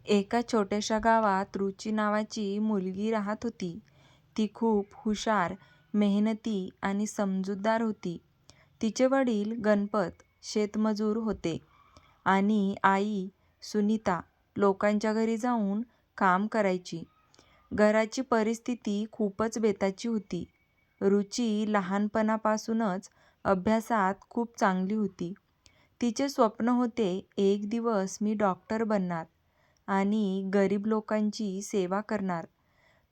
एका छोट्याशा गावात रुची नावाची मुलगी राहत होती. ती खूप हुशार, मेहनती आणि समजूतदार होती. तिचे वडील गणपत शेतमजूर होते आणि आई सुनीता लोकांच्या घरी जाऊन काम करायची. घराची परिस्थिती खूपच बेताची होती. रुची लहानपणापासूनच अभ्यासात खूप चांगली होती. तिचे स्वप्न होते, एक दिवस मी डॉक्टर बनणार आणि गरीब लोकांची सेवा करणार.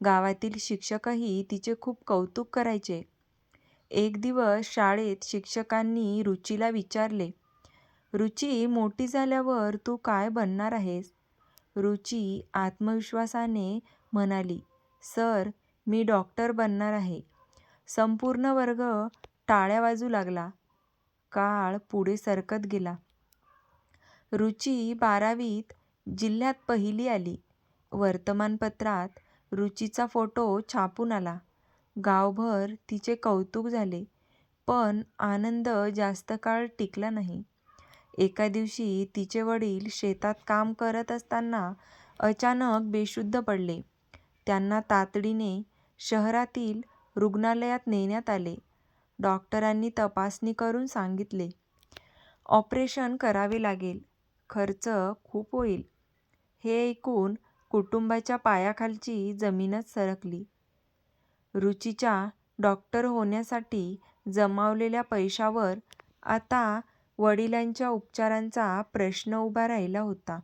गावातील शिक्षकही तिचे खूप कौतुक करायचे. एक दिवस शाळेत शिक्षकांनी रुचीला विचारले, रुची, मोठी झाल्यावर तू काय बनणार आहेस? रुची आत्मविश्वासाने म्हणाली, सर, मी डॉक्टर बनणार आहे. संपूर्ण वर्ग टाळ्या वाजू लागला. काळ पुढे सरकत गेला. रुची 12वीत जिल्ह्यात पहिली आली. वर्तमानपत्रात रुचीचा फोटो छापून आला. गावभर तिचे कौतुक झाले. पण आनंद जास्त काळ टिकला नाही. एका दिवशी तिचे वडील शेतात काम करत असताना अचानक बेशुद्ध पडले. त्यांना तातडीने शहरातील रुग्णालयात नेण्यात आले. डॉक्टरांनी तपासणी करून सांगितले, ऑपरेशन करावे लागेल, खर्च खूप होईल. हे ऐकून कुटुंबाच्या पायाखालची जमीनच सरकली. रुचीच्या डॉक्टर होण्यासाठी जमावलेल्या पैशावर आता वडिलांच्या उपचारांचा प्रश्न उभा राहिला होता.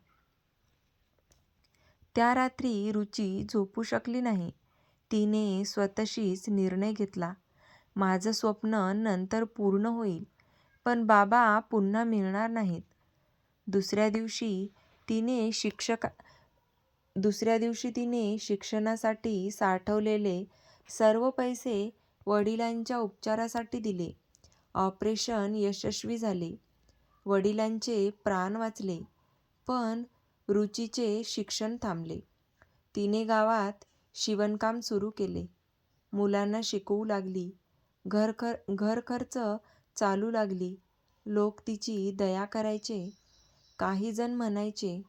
त्या रात्री रुची झोपू शकली नाही. तिने स्वतःशीच निर्णय घेतला, माझं स्वप्न नंतर पूर्ण होईल, पण बाबा पुन्हा मिळणार नाहीत. दुसऱ्या दिवशी तिने शिक्षणासाठी साठवलेले सर्व पैसे वडिलांच्या उपचारासाठी दिले. ऑपरेशन यशस्वी झाले. वडिलांचे प्राण वाचले. पण रुचीचे शिक्षण थांबले. तिने गावात शिवणकाम सुरू केले. मुलांना शिकवू लागली. घर खर्च चालू लागली. लोक तिची दया करायचे. काही जण म्हणायचे,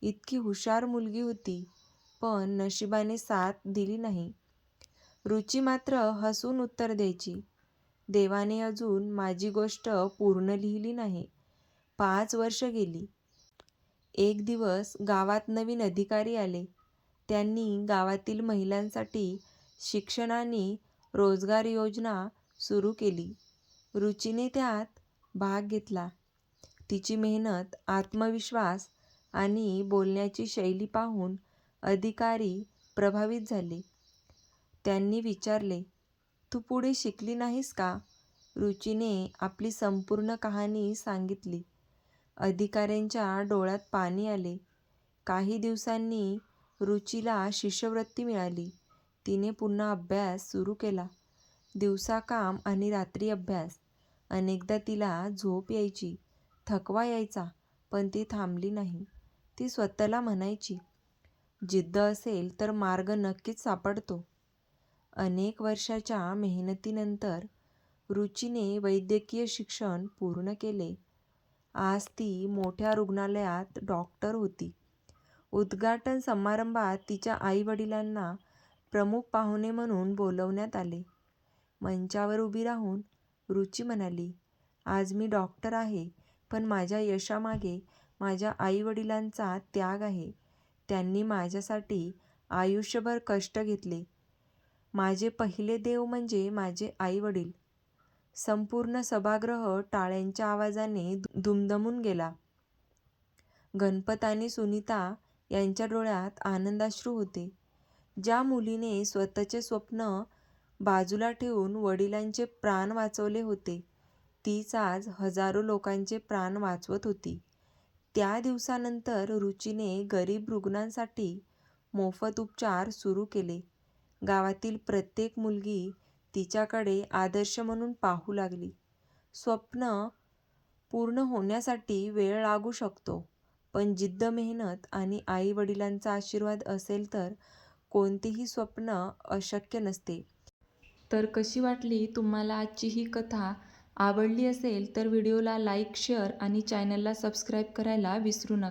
इतकी हुशार मुलगी होती, पण नशिबाने साथ दिली नाही. रुची मात्र हसून उत्तर द्यायची, देवाने अजून माझी गोष्ट पूर्ण लिहिली नाही. 5 वर्ष गेली. एक दिवस गावात नवीन अधिकारी आले. त्यांनी गावातील महिलांसाठी शिक्षण आणि रोजगार योजना सुरू केली. रुचीने त्यात भाग घेतला. तिची मेहनत, आत्मविश्वास आणि बोलण्याची शैली पाहून अधिकारी प्रभावित झाले. त्यांनी विचारले, तू पुढे शिकली नाहीस का? रुचीने आपली संपूर्ण कहाणी सांगितली. अधिकाऱ्यांच्या डोळ्यात पाणी आले. काही दिवसांनी रुचीला शिष्यवृत्ती मिळाली. तिने पुन्हा अभ्यास सुरू केला. दिवसा काम आणि रात्री अभ्यास. अनेकदा तिला झोप यायची, थकवा यायचा, पण ती थांबली नाही. ती स्वतःला म्हणायची, जिद्द असेल तर मार्ग नक्कीच सापडतो. अनेक वर्षाच्या मेहनतीनंतर रुचीने वैद्यकीय शिक्षण पूर्ण केले. आज ती मोठ्या रुग्णालयात डॉक्टर होती. उद्घाटन समारंभात तिच्या आई-वडिलांना प्रमुख पाहुणे म्हणून बोलवण्यात आले. मंचावर उभी राहून रुची म्हणाली, आज मी डॉक्टर आहे, पण माझ्या यशामागे माझ्या आई-वडिलांचा त्याग आहे. त्यांनी माझ्यासाठी आयुष्यभर कष्ट घेतले. माझे पहिले देव म्हणजे माझे आई-वडील. संपूर्ण सभागृह टाळ्यांच्या आवाजाने दुमदुमून गेला. गणपत आणि सुनीता यांच्या डोळ्यात आनंदाश्रू होते. ज्या मुलीने स्वतःचे स्वप्न बाजूला ठेवून वडिलांचे प्राण वाचवले होते, तीच आज हजारो लोकांचे प्राण वाचवत होती. त्या दिवसानंतर रुचीने गरीब रुग्णांसाठी मोफत उपचार सुरू केले. गावातील प्रत्येक मुलगी तिच्याकडे आदर्श म्हणून पाहू लागली. स्वप्न पूर्ण होण्यासाठी वेळ लागू शकतो, पण जिद्द, मेहनत आणि आई-वडिलांचा आशीर्वाद असेल तर कोणतेही स्वप्न अशक्य नसते. तर कशी वाटली तुम्हाला आजची ही कथा? आवडली असेल तर व्हिडिओला लाईक, शेअर आणि चॅनलला सबस्क्राईब करायला विसरू नका.